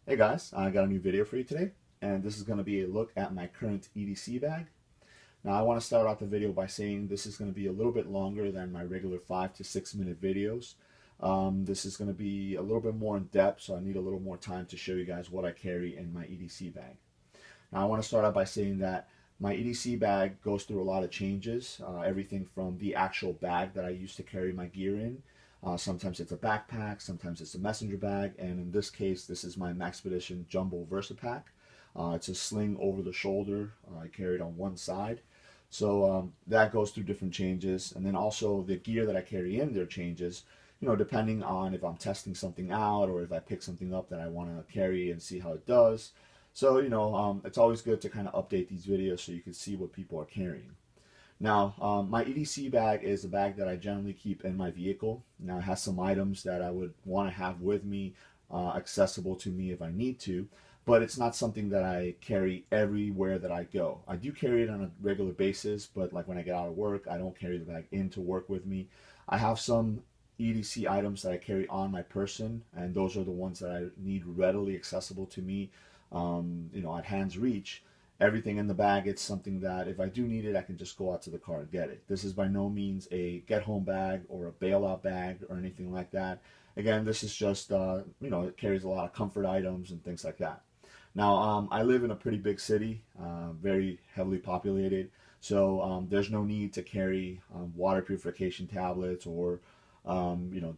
Hey guys, I got a new video for you today, and this is going to be a look at my current EDC bag. Now I want to start out the video by saying this is going to be a little bit longer than my regular 5 to 6 minute videos. This is going to be a little bit more in depth, so I need a little more time to show you guys what I carry in my EDC bag. Now I want to start out by saying that my EDC bag goes through a lot of changes, everything from the actual bag that I used to carry my gear in. Sometimes it's a backpack, sometimes it's a messenger bag, and in this case, this is my Maxpedition Jumbo Versipak. It's a sling over the shoulder. I carry it on one side. So that goes through different changes. And then also the gear that I carry in there changes, depending on if I'm testing something out or if I pick something up that I want to carry and see how it does. So, it's always good to kind of update these videos so you can see what people are carrying. Now, my EDC bag is a bag that I generally keep in my vehicle. Now, it has some items that I would want to have with me, accessible to me if I need to, but it's not something that I carry everywhere that I go. I do carry it on a regular basis, but like when I get out of work, I don't carry the bag into work with me. I have some EDC items that I carry on my person, and those are the ones that I need readily accessible to me, at hand's reach. Everything in the bag, it's something that if I do need it, I can just go out to the car and get it. This is by no means a get home bag or a bailout bag or anything like that. Again, this is just, it carries a lot of comfort items and things like that. Now, I live in a pretty big city, very heavily populated, so there's no need to carry water purification tablets or,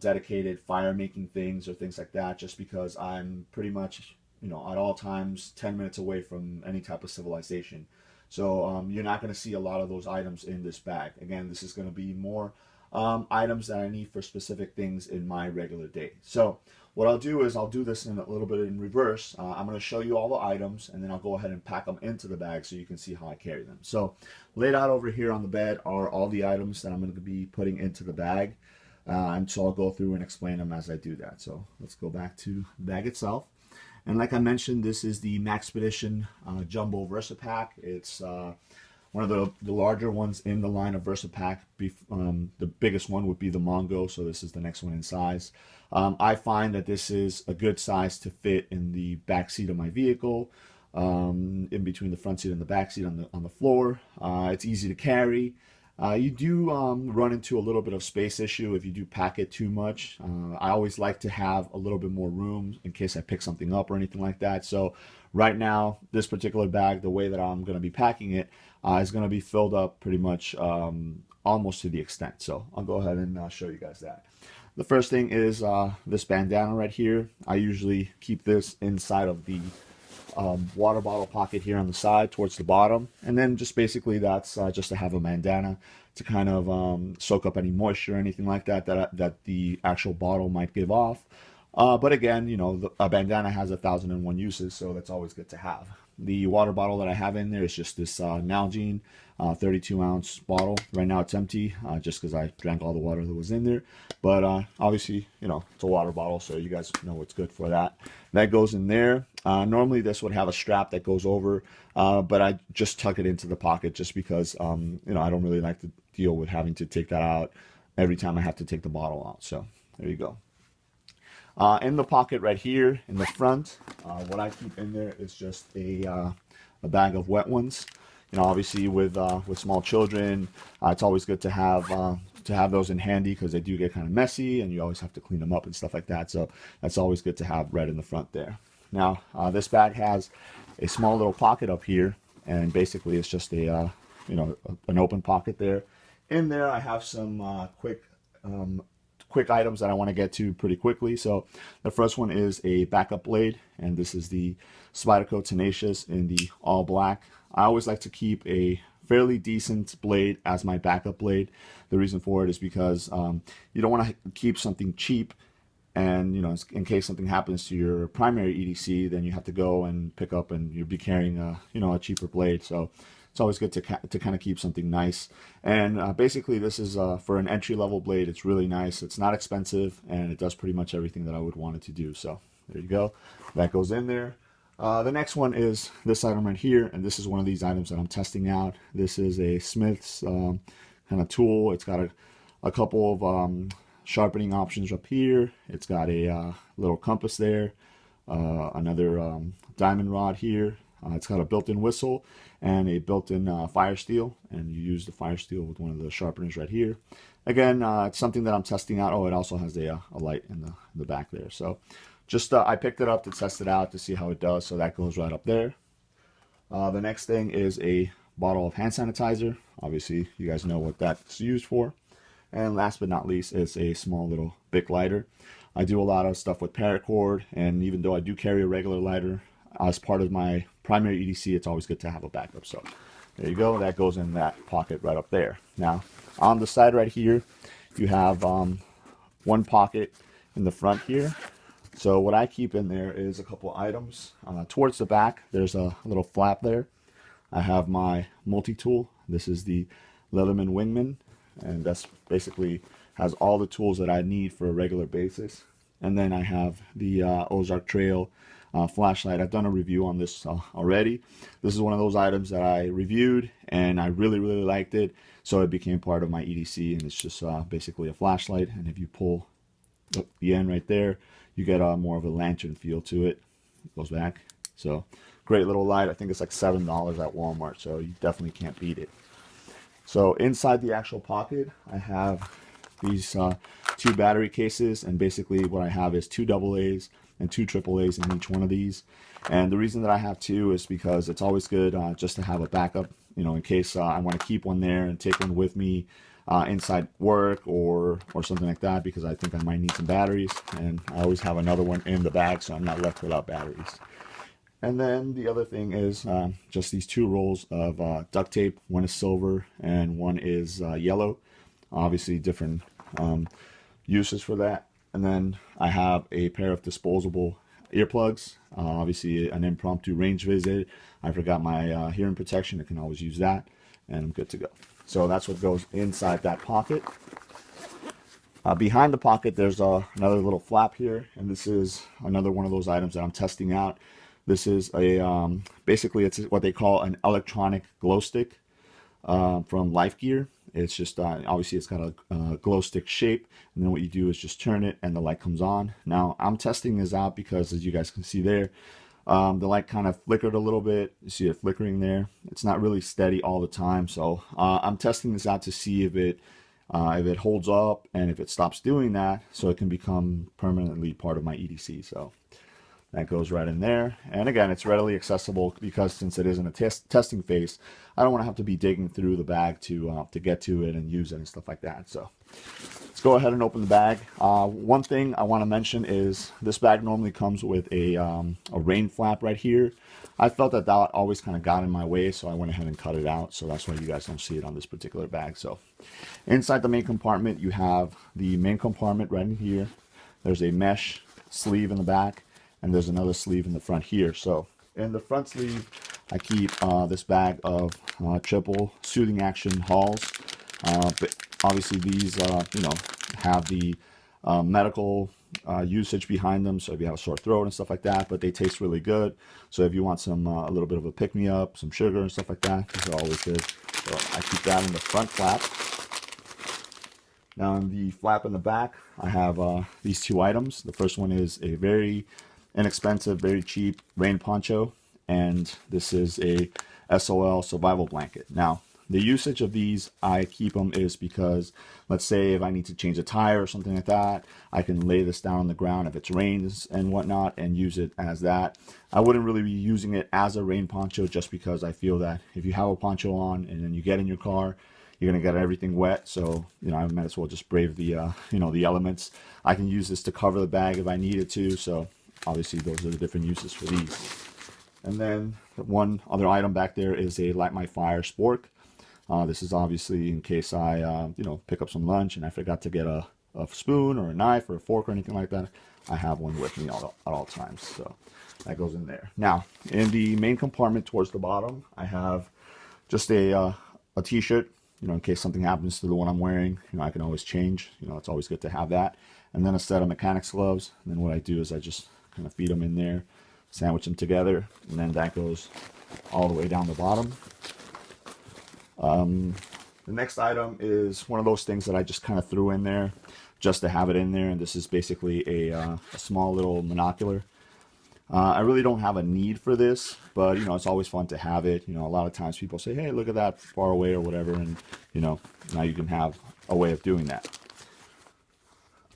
dedicated fire making things or things like that, just because I'm pretty much at all times 10 minutes away from any type of civilization. So you're not going to see a lot of those items in this bag. Again, this is going to be more items that I need for specific things in my regular day. So what I'll do is I'll do this in a little bit in reverse. I'm going to show you all the items, and then I'll go ahead and pack them into the bag so you can see how I carry them. So laid out over here on the bed are all the items that I'm going to be putting into the bag. And so I'll go through and explain them as I do that. So let's go back to the bag itself. And like I mentioned, this is the Maxpedition Jumbo Versipak. It's one of the larger ones in the line of Versipak. The biggest one would be the Mongo, so this is the next one in size. I find that this is a good size to fit in the back seat of my vehicle, in between the front seat and the back seat on the floor. It's easy to carry. You do run into a little bit of space issue if you do pack it too much. I always like to have a little bit more room in case I pick something up or anything like that. So right now, this particular bag, the way that I'm going to be packing it, is going to be filled up pretty much almost to the extent. So I'll go ahead and show you guys that. The first thing is this bandana right here. I usually keep this inside of the water bottle pocket here on the side towards the bottom, and then just basically that's just to have a bandana to kind of soak up any moisture or anything like that the actual bottle might give off. But again, a bandana has 1,001 uses, so that's always good to have. The water bottle that I have in there is just this Nalgene 32-ounce bottle. Right now it's empty, just because I drank all the water that was in there. But obviously, it's a water bottle, so you guys know what's good for that. That goes in there. Normally this would have a strap that goes over, but I just tuck it into the pocket just because, I don't really like to deal with having to take that out every time I have to take the bottle out. So there you go. In the pocket right here in the front, what I keep in there is just a bag of wet ones. Obviously with small children, it's always good to have those in handy because they do get kind of messy and you always have to clean them up and stuff like that. So that's always good to have right in the front there. Now this bag has a small little pocket up here, and basically it's just a an open pocket there. In there I have some quick items that I want to get to pretty quickly. So the first one is a backup blade, and this is the Spyderco Tenacious in the all black. I always like to keep a fairly decent blade as my backup blade. The reason for it is because you don't want to keep something cheap, and in case something happens to your primary EDC, then you have to go and pick up, and you'll be carrying a cheaper blade. So it's always good to kind of keep something nice. And basically this is for an entry-level blade. It's really nice. It's not expensive, and it does pretty much everything that I would want it to do. So there you go. That goes in there. The next one is this item right here, and this is one of these items that I'm testing out. This is a Smith's kind of tool. It's got a couple of sharpening options up here. It's got a little compass there. another diamond rod here. It's got a built-in whistle and a built-in fire steel, and you use the fire steel with one of the sharpeners right here. Again, it's something that I'm testing out. Oh, it also has a light in the back there. So just I picked it up to test it out to see how it does. So that goes right up there. The next thing is a bottle of hand sanitizer. Obviously, you guys know what that's used for. And last but not least is a small little Bic lighter. I do a lot of stuff with paracord, and even though I do carry a regular lighter as part of my primary EDC, it's always good to have a backup. So there you go. That goes in that pocket right up there. Now, on the side right here, you have one pocket in the front here. So what I keep in there is a couple items. Towards the back, there's a little flap there. I have my multi-tool. This is the Leatherman Wingman, and that's basically has all the tools that I need for a regular basis. And then I have the Ozark Trail flashlight. I've done a review on this already. This is one of those items that I reviewed and I really liked it, so it became part of my EDC. And it's just basically a flashlight, and if you pull the end right there, you get more of a lantern feel to it. It goes back. So great little light. I think it's like $7 at Walmart, so you definitely can't beat it. So inside the actual pocket, I have these 2 battery cases, and basically what I have is 2 AA's and 2 AAA's in each one of these. And the reason that I have 2 is because it's always good just to have a backup, you know, in case I want to keep one there and take one with me inside work or something like that, because I think I might need some batteries, and I always have another one in the bag so I'm not left without batteries. And then the other thing is just these 2 rolls of duct tape. One is silver and one is yellow. Obviously different uses for that. And then I have a pair of disposable earplugs. Obviously an impromptu range visit. I forgot my hearing protection. I can always use that, and I'm good to go. So that's what goes inside that pocket. Behind the pocket, there's another little flap here, and this is another one of those items that I'm testing out. This is a basically it's what they call an electronic glow stick from Life Gear. It's just obviously it's got a glow stick shape, and then what you do is just turn it and the light comes on. Now I'm testing this out because, as you guys can see there, the light kind of flickered a little bit. You see it flickering there. It's not really steady all the time, so I'm testing this out to see if it holds up and if it stops doing that, so it can become permanently part of my EDC. So that goes right in there. And again, it's readily accessible because since it is in a testing phase, I don't want to have to be digging through the bag to get to it and use it and stuff like that. So let's go ahead and open the bag. One thing I want to mention is this bag normally comes with a rain flap right here. I felt that always kind of got in my way, so I went ahead and cut it out. So that's why you guys don't see it on this particular bag. So inside the main compartment, you have the main compartment right in here. There's a mesh sleeve in the back, and there's another sleeve in the front here. So in the front sleeve, I keep this bag of triple soothing action hauls. But obviously these, you know, have the medical usage behind them. So if you have a sore throat and stuff like that, but they taste really good. So if you want some a little bit of a pick-me-up, some sugar and stuff like that, these are always good. So I keep that in the front flap. Now in the flap in the back, I have these 2 items. The first one is a very inexpensive, very cheap rain poncho, and this is a SOL survival blanket. Now the usage of these, I keep them is because, let's say if I need to change a tire or something like that, I can lay this down on the ground if it's rains and whatnot and use it as that. I wouldn't really be using it as a rain poncho, just because I feel that if you have a poncho on and then you get in your car, you're gonna get everything wet. So, you know, I might as well just brave the you know, the elements. I can use this to cover the bag if I needed to. So obviously those are the different uses for these. And then one other item back there is a Light My Fire spork. This is obviously in case I you know, pick up some lunch and I forgot to get a spoon or a knife or a fork or anything like that. I have one with me at all times. So that goes in there. Now in the main compartment towards the bottom, I have just a t-shirt, you know, in case something happens to the one I'm wearing. You know, I can always change. You know, it's always good to have that. And then a set of mechanics gloves. And then what I do is I just kind of feed them in there, sandwich them together, and then that goes all the way down the bottom. The next item is one of those things that I just kind of threw in there just to have it in there, and this is basically a small little monocular. I really don't have a need for this, but it's always fun to have it. A lot of times people say, hey, look at that far away or whatever, and now you can have a way of doing that.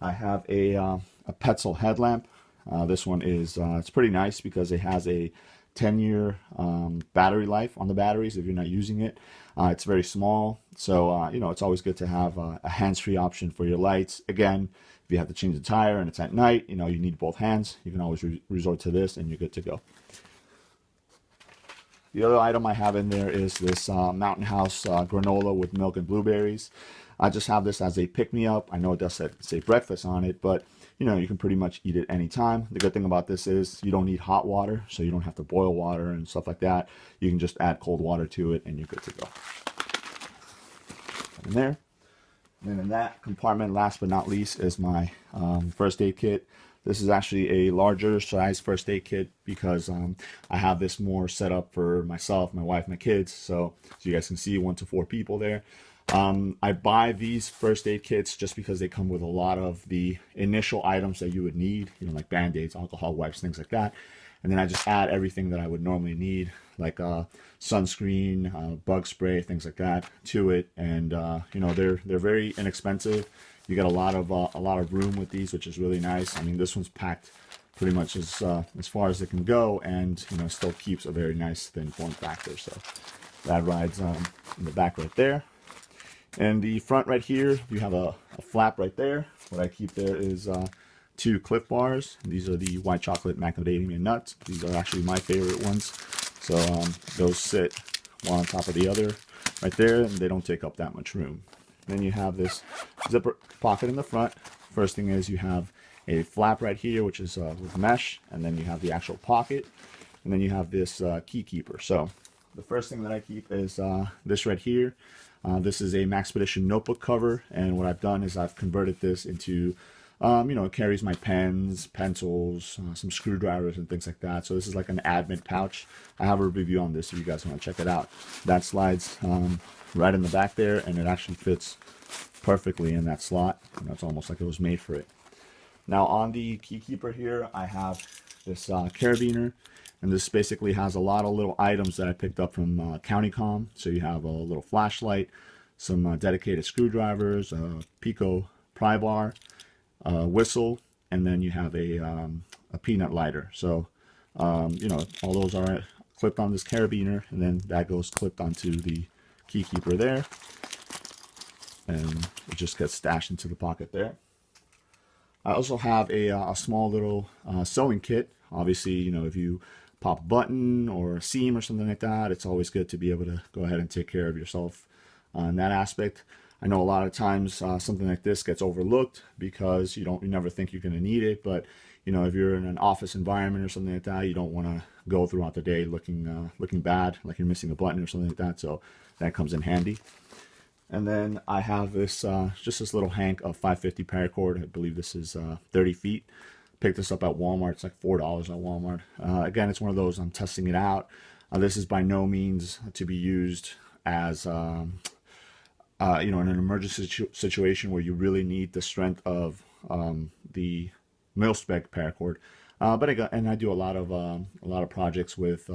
I have a Petzl headlamp. This one is it's pretty nice because it has a 10-year battery life on the batteries if you're not using it. It's very small, so it's always good to have a hands-free option for your lights. Again, if you have to change the tire and it's at night, you need both hands, you can always resort to this and you're good to go. The other item I have in there is this Mountain House granola with milk and blueberries. I just have this as a pick-me-up. I know it does say breakfast on it, but you can pretty much eat it anytime. The good thing about this is you don't need hot water, so you don't have to boil water and stuff like that. You can just add cold water to it and you're good to go. In there. And then in that compartment, last but not least, is my first aid kit. This is actually a larger size first aid kit because I have this more set up for myself, my wife, my kids. So you guys can see 1 to 4 people there. I buy these first aid kits just because they come with a lot of the initial items that you would need, like Band-Aids, alcohol wipes, things like that. And then I just add everything that I would normally need, like sunscreen, bug spray, things like that, to it. And they're very inexpensive. You get a lot of room with these, which is really nice. I mean, this one's packed pretty much as far as it can go, and still keeps a very nice thin form factor. So that rides in the back right there. And the front right here, you have a flap right there. What I keep there is 2 Cliff Bars. These are the white chocolate macadamia nuts. These are actually my favorite ones. So those sit one on top of the other right there, and they don't take up that much room. Then you have this zipper pocket in the front. First thing is you have a flap right here, which is with mesh, and then you have the actual pocket, and then you have this key keeper. So the first thing that I keep is this right here. This is a Maxpedition notebook cover, and what I've done is I've converted this into it carries my pens, pencils, some screwdrivers and things like that. So this is like an admin pouch. I have a review on this if you guys want to check it out. That slides right in the back there, and it actually fits perfectly in that slot. It's almost like it was made for it. Now on the key keeper here, I have this carabiner, and this basically has a lot of little items that I picked up from CountyCom. So you have a little flashlight, some dedicated screwdrivers, Pico pry bar, whistle, and then you have a peanut lighter. So all those are clipped on this carabiner, and then that goes clipped onto the key keeper there, and it just gets stashed into the pocket there. I also have a small little sewing kit. Obviously, if you pop a button or a seam or something like that, it's always good to be able to go ahead and take care of yourself in that aspect. I know a lot of times something like this gets overlooked because you never think you're going to need it, but if you're in an office environment or something like that, you don't want to go throughout the day looking bad, like you're missing a button or something like that. So that comes in handy. And then I have this just this little hank of 550 paracord. I believe this is 30 feet. Picked this up at Walmart. It's like $4 at Walmart. Again, it's one of those, I'm testing it out. This is by no means to be used as in an emergency situation where you really need the strength of the mil-spec paracord. But I do a lot of projects with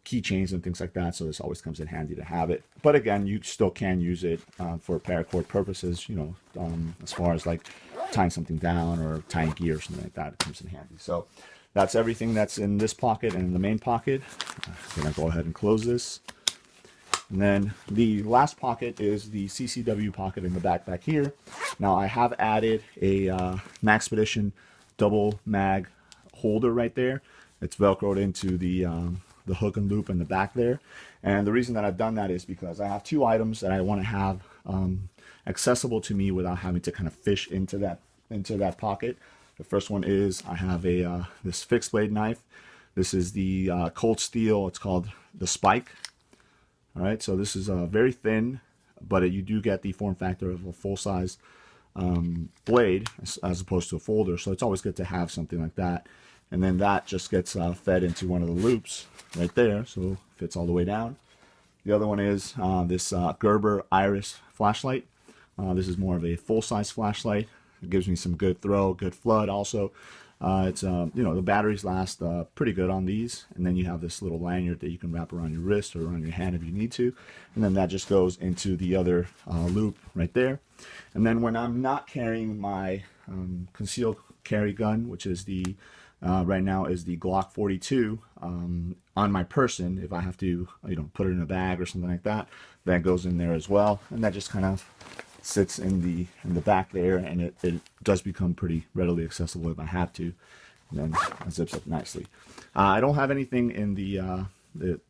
keychains and things like that, so this always comes in handy to have it. But again, you still can use it for paracord purposes, as far as like tying something down or tying gear or something like that. It comes in handy. So that's everything that's in this pocket and in the main pocket. I'm gonna go ahead and close this. And then the last pocket is the CCW pocket in the backpack here. Now I have added a Maxpedition double mag holder right there. It's velcroed into the hook and loop in the back there. And the reason that I've done that is because I have 2 items that I want to have accessible to me without having to kind of fish into that pocket. The first one is I have a this fixed blade knife. This is the Cold Steel. It's called the Spike. All right, so this is very thin, but you do get the form factor of a full-size blade as opposed to a folder. So it's always good to have something like that. And then that just gets fed into one of the loops right there, so it fits all the way down. The other one is this Gerber Iris flashlight. This is more of a full-size flashlight. It gives me some good throw, good flood also. It's the batteries last pretty good on these, and then you have this little lanyard that you can wrap around your wrist or around your hand if you need to, and then that just goes into the other loop right there. And then when I'm not carrying my concealed carry gun, which is the right now is the Glock 42 on my person, if I have to put it in a bag or something like that, that goes in there as well, and that just kind of sits in the back there, and it does become pretty readily accessible if I have to, and then it zips up nicely. I don't have anything in the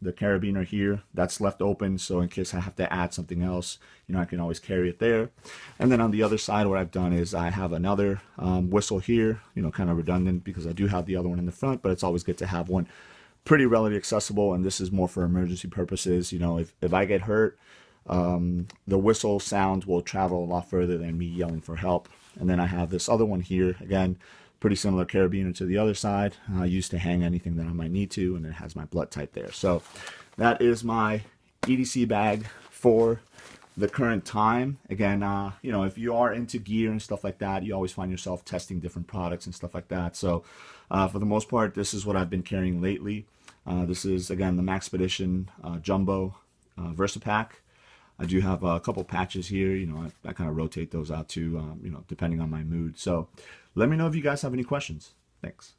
carabiner here that's left open, so in case I have to add something else, I can always carry it there. And then on the other side, what I've done is I have another whistle here, kind of redundant because I do have the other one in the front, but it's always good to have one pretty readily accessible, and this is more for emergency purposes. If I get hurt, the whistle sound will travel a lot further than me yelling for help. And then I have this other one here, again, pretty similar carabiner to the other side, used to hang anything that I might need to, and it has my blood type there. So that is my EDC bag for the current time. Again, if you are into gear and stuff like that, you always find yourself testing different products and stuff like that. So for the most part, this is what I've been carrying lately. This is, again, the Maxpedition Jumbo Versipak. I do have a couple patches here. I kind of rotate those out too, depending on my mood. So let me know if you guys have any questions. Thanks.